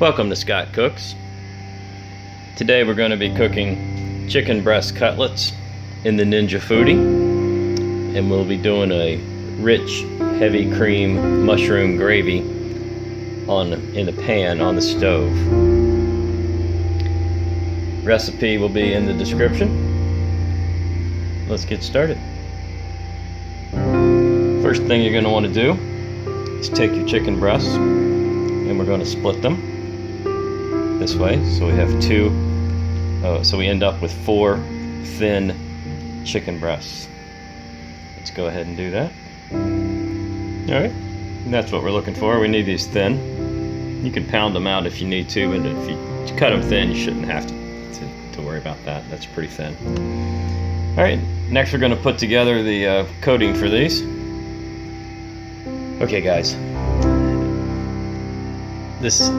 Welcome to Scott Cooks. Today we're going to be cooking chicken breast cutlets in the Ninja Foodi, and we'll be doing a rich, heavy cream mushroom gravy in the pan on the stove. Recipe will be in the description. Let's get started. First thing you're going to want to do is take your chicken breasts, and we're going to split them this way, so we have so we end up with 4 thin chicken breasts. Let's go ahead and do that. Alright, that's what we're looking for. We need these thin. You can pound them out if you need to, but if you cut them thin, you shouldn't have to worry about that. That's pretty thin. Alright, next we're going to put together the coating for these. Okay guys, this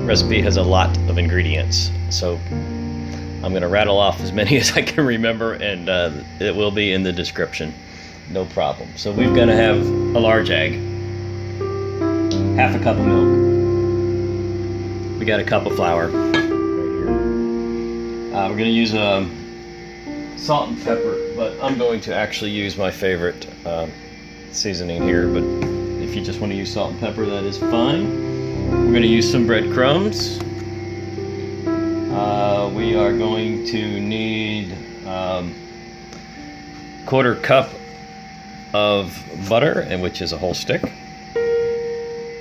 recipe has a lot of ingredients, so I'm going to rattle off as many as I can remember, and it will be in the description, no problem. So we've got to have a large egg, half a cup of milk, we got a cup of flour right here. We're going to use salt and pepper, but I'm going to actually use my favorite seasoning here, but if you just want to use salt and pepper, that is fine. We're going to use some breadcrumbs. We are going to need 1/4 cup of butter, and which is a whole stick.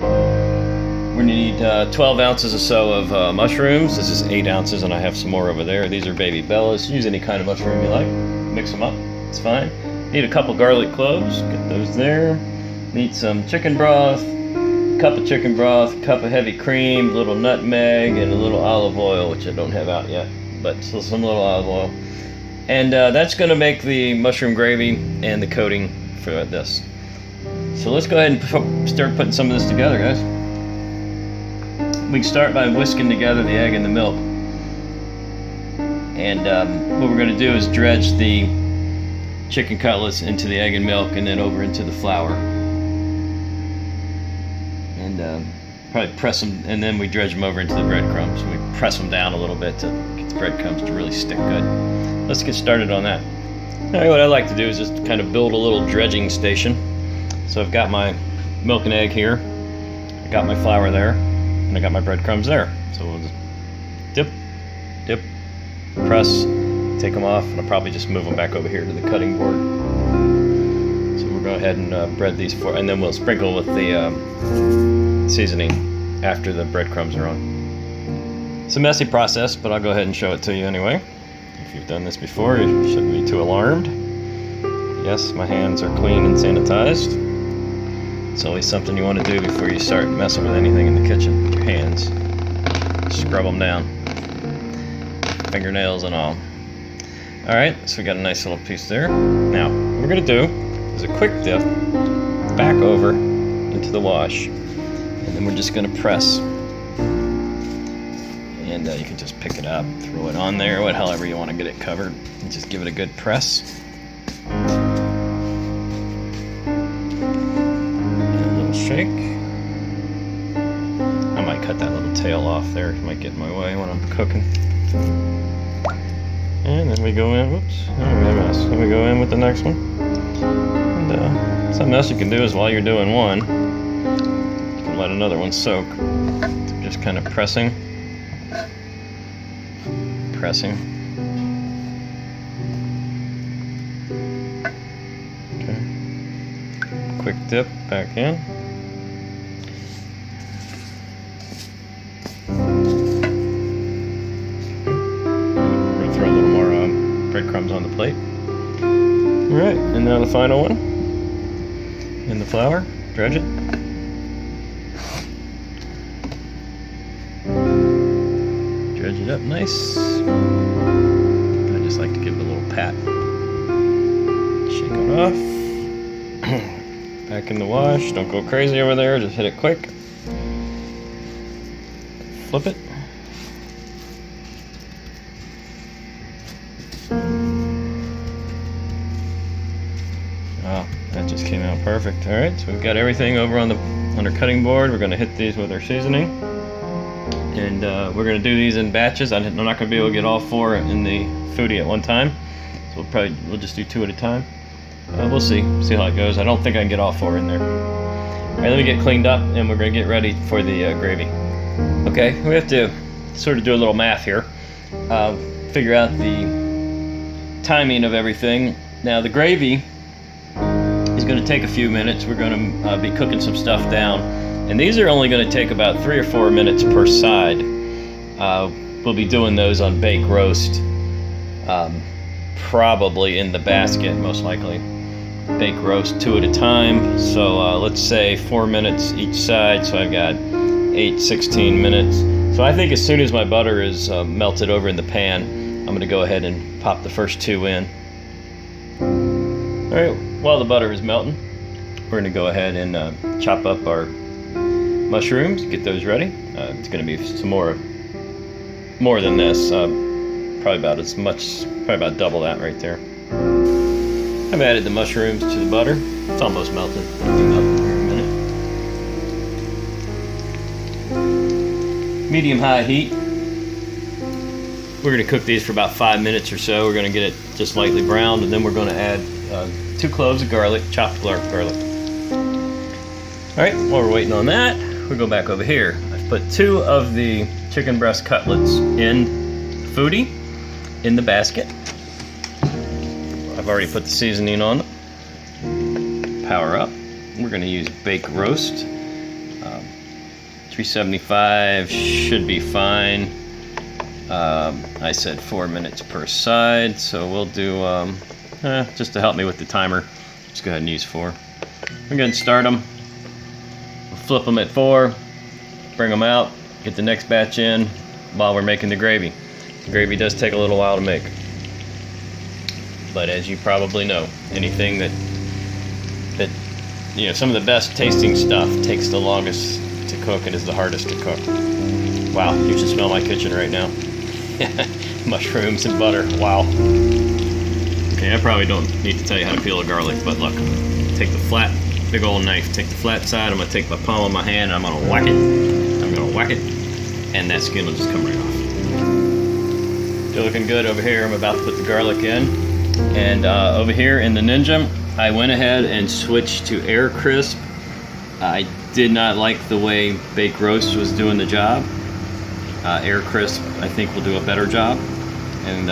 We're going to need 12 ounces or so of mushrooms. This is 8 ounces, and I have some more over there. These are baby bellas. Use any kind of mushroom you like. Mix them up. It's fine. Need a couple garlic cloves. Get those there. Need some chicken broth. Cup of chicken broth, cup of heavy cream, a little nutmeg, and a little olive oil, which I don't have out yet, but still some little olive oil. And that's going to make the mushroom gravy and the coating for this. So let's go ahead and start putting some of this together, guys. We can start by whisking together the egg and the milk. And what we're going to do is dredge the chicken cutlets into the egg and milk, and then over into the flour. And probably press them, and then we dredge them over into the breadcrumbs. We press them down a little bit to get the breadcrumbs to really stick good. Let's get started on that. Alright, what I like to do is just kind of build a little dredging station. So I've got my milk and egg here, I got my flour there, and I got my breadcrumbs there. So we'll just dip, press, take them off, and I'll probably just move them back over here to the cutting board. So we'll go ahead and bread these 4, and then we'll sprinkle with the seasoning after the breadcrumbs are on. It's a messy process, but I'll go ahead and show it to you anyway. If you've done this before, you shouldn't be too alarmed. Yes, my hands are clean and sanitized. It's always something you want to do before you start messing with anything in the kitchen. Your hands. Scrub them down. Fingernails and all. Alright, so we got a nice little piece there. Now, what we're going to do is a quick dip back over into the wash. And then we're just going to press. And you can just pick it up, throw it on there, however you want to get it covered. And just give it a good press. And a little shake. I might cut that little tail off there. It might get in my way when I'm cooking. And then we go in, whoops, oh, we have a mess. Then we go in with the next one. And something else you can do is while you're doing one, you can let another one soak. So just kind of pressing. Okay. Quick dip back in. Breadcrumbs on the plate. Alright, and now the final one. In the flour, dredge it. Dredge it up nice. I just like to give it a little pat. Shake it off. Back in the wash. Don't go crazy over there, just hit it quick. Flip it. That just came out perfect. Alright, so we've got everything over on our cutting board. We're going to hit these with our seasoning. And we're going to do these in batches. I'm not going to be able to get all 4 in the Foodi at one time, so we'll just do 2 at a time. We'll see how it goes. I don't think I can get all 4 in there. All right, let me get cleaned up, and we're going to get ready for the gravy. Okay, we have to sort of do a little math here. Figure out the timing of everything. Now the gravy is going to take a few minutes. We're going to be cooking some stuff down, and these are only going to take about 3 or 4 minutes per side. We'll be doing those on bake roast, probably in the basket, most likely. Bake roast 2 at a time, so let's say 4 minutes each side, so I've got 16 minutes. So I think as soon as my butter is melted over in the pan, I'm going to go ahead and pop the first 2 in. Alright, while the butter is melting, we're going to go ahead and chop up our mushrooms, get those ready. It's going to be some more than this, probably about double that right there. I've added the mushrooms to the butter. It's almost melted. It'll be melted here in a minute. Medium-high heat. We're going to cook these for about 5 minutes or so. We're going to get it just lightly browned, and then we're going to add 2 cloves of garlic, chopped garlic. Alright, while we're waiting on that, we'll go back over here. I've put 2 of the chicken breast cutlets in the Foodi, in the basket. I've already put the seasoning on them. Power up. We're going to use bake roast. 375 should be fine. I said 4 minutes per side, so we'll do, just to help me with the timer, just go ahead and use 4. We're going to start them. We'll flip them at 4, bring them out, get the next batch in while we're making the gravy. The gravy does take a little while to make. But as you probably know, anything that some of the best tasting stuff takes the longest to cook and is the hardest to cook. Wow, you should smell my kitchen right now. Mushrooms and butter, wow. Okay, I probably don't need to tell you how to peel a garlic, but look, take the flat, big old knife, take the flat side, I'm gonna take my palm of my hand, and I'm gonna whack it, and that skin will just come right off. Still looking good over here. I'm about to put the garlic in. And over here in the Ninja, I went ahead and switched to air crisp. I did not like the way bake roast was doing the job. Air crisp, I think, will do a better job, and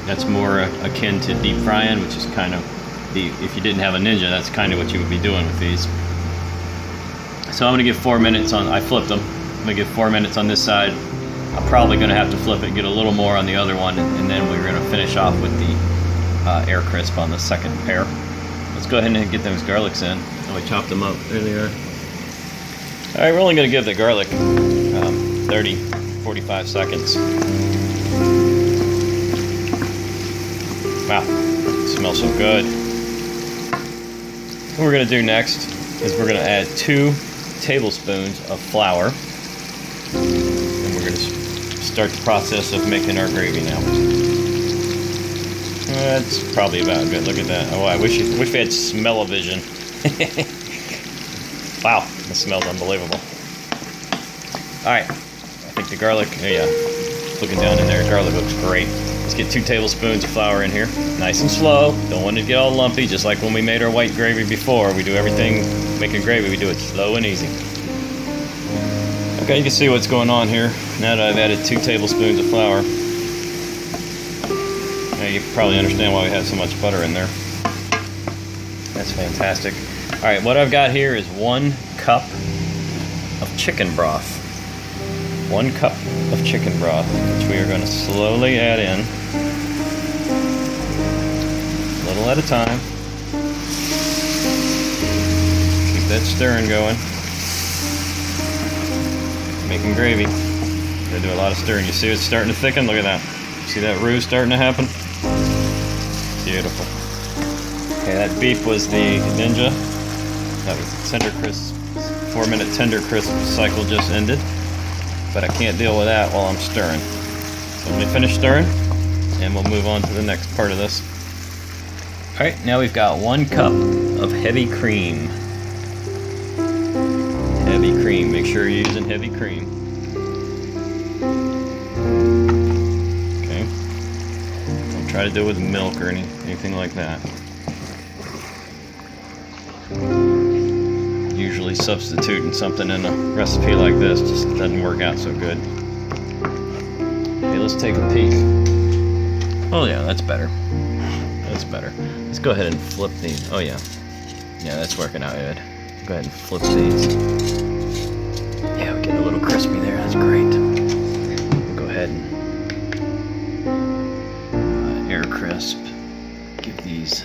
that's more akin to deep frying, which is kind of if you didn't have a Ninja, that's kind of what you would be doing with these. So I'm going to give 4 minutes on. I flipped them. I'm going to give 4 minutes on this side. I'm probably going to have to flip it, get a little more on the other one, and then we're going to finish off with the air crisp on the second pair. Let's go ahead and get those garlics in. Oh, we chopped them up. There they are. All right, we're only going to give the garlic 30-45 seconds. Wow, it smells so good. What we're going to do next is we're going to add 2 tablespoons of flour, and we're going to start the process of making our gravy now. That's probably about good. Look at that. Oh, I wish we had smell-o-vision. Wow, that smells unbelievable. All right, I think the garlic, oh yeah, looking down in there, garlic looks great. Let's get 2 tablespoons of flour in here. Nice and slow. Don't want it to get all lumpy, just like when we made our white gravy before. We do everything, making gravy, we do it slow and easy. Okay, you can see what's going on here. Now that I've added 2 tablespoons of flour. Now you probably understand why we have so much butter in there. That's fantastic. All right, what I've got here is 1 cup of chicken broth. 1 cup of chicken broth, which we are going to slowly add in, a little at a time. Keep that stirring going. Making gravy. Gotta do a lot of stirring. You see it's starting to thicken? Look at that. See that roux starting to happen? Beautiful. Okay, that beef was the Ninja. That was the tender crisp. 4-minute tender crisp cycle just ended. But I can't deal with that while I'm stirring. So let me finish stirring, and we'll move on to the next part of this. All right, now we've got 1 cup of heavy cream. Heavy cream, make sure you're using heavy cream. try to do it with milk or anything like that. Usually substituting something in a recipe like this just doesn't work out so good. Okay, let's take a peek. Oh yeah, that's better. That's better. Let's go ahead and flip these. Oh yeah. Yeah, that's working out good. Go ahead and flip these. Yeah, we're getting a little crispy there. That's great. We'll go ahead and air crisp. Give these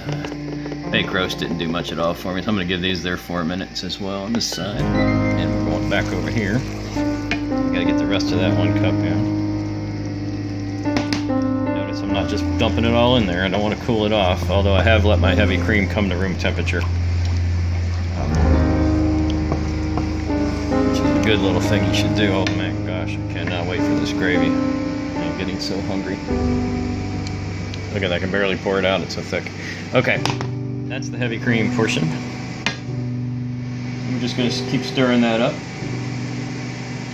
bake roast didn't do much at all for me, so I'm going to give these their 4 minutes as well on this side. And we're going back over here. Got to get the rest of that 1 cup in. Notice I'm not just dumping it all in there. I don't want to cool it off, although I have let my heavy cream come to room temperature. Which is a good little thing you should do. Oh my gosh, I cannot wait for this gravy. I'm getting so hungry. Look at that, I can barely pour it out, it's so thick. Okay, that's the heavy cream portion. I'm just going to keep stirring that up.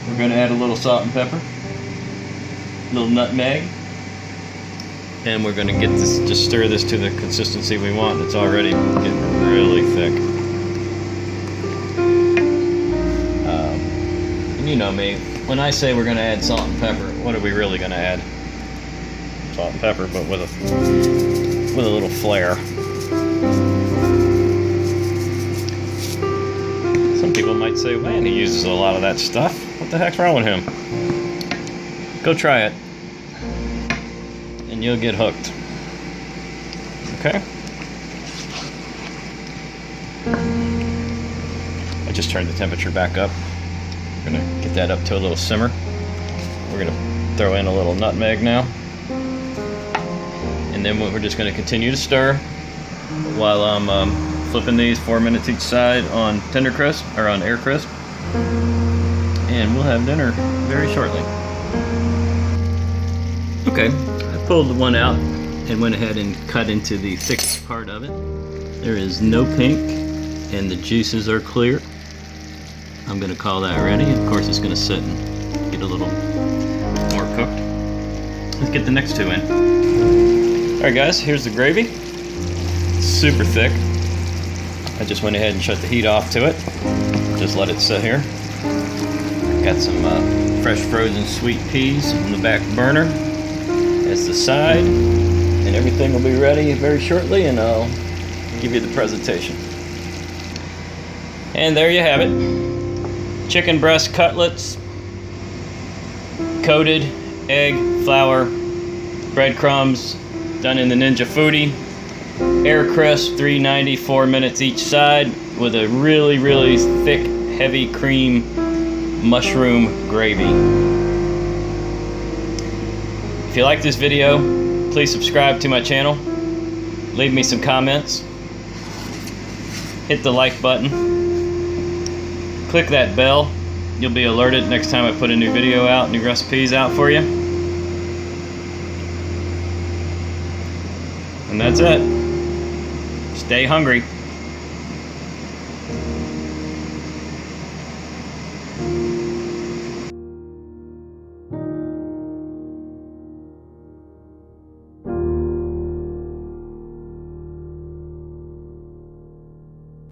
We're going to add a little salt and pepper, a little nutmeg, and we're going to get this, just stir this to the consistency we want. It's already getting really thick. And you know me, when I say we're going to add salt and pepper, what are we really going to add? Salt and pepper, but with a little flair. Some people might say, man, he uses a lot of that stuff. What the heck's wrong with him? Go try it, and you'll get hooked. Okay? I just turned the temperature back up. We're gonna get that up to a little simmer. We're gonna throw in a little nutmeg now. And then we're just going to continue to stir while I'm flipping these 4 minutes each side on tender crisp or on air crisp, and we'll have dinner very shortly. Okay, I pulled one out and went ahead and cut into the thickest part of it. There is no pink and the juices are clear. I'm going to call that ready. Of course, it's going to sit and get a little more cooked. Let's get the next 2 in. Alright guys, here's the gravy. It's super thick. I just went ahead and shut the heat off to it. Just let it sit here. Got some fresh frozen sweet peas on the back burner. That's the side. And everything will be ready very shortly, and I'll give you the presentation. And there you have it. Chicken breast cutlets. Coated egg, flour, breadcrumbs. Done in the Ninja Foodi. Air crisp, 390, 4 minutes each side, with a really, really thick, heavy cream mushroom gravy. If you like this video, please subscribe to my channel. Leave me some comments. Hit the like button. Click that bell. You'll be alerted next time I put a new video out, new recipes out for you. And that's it. Stay hungry.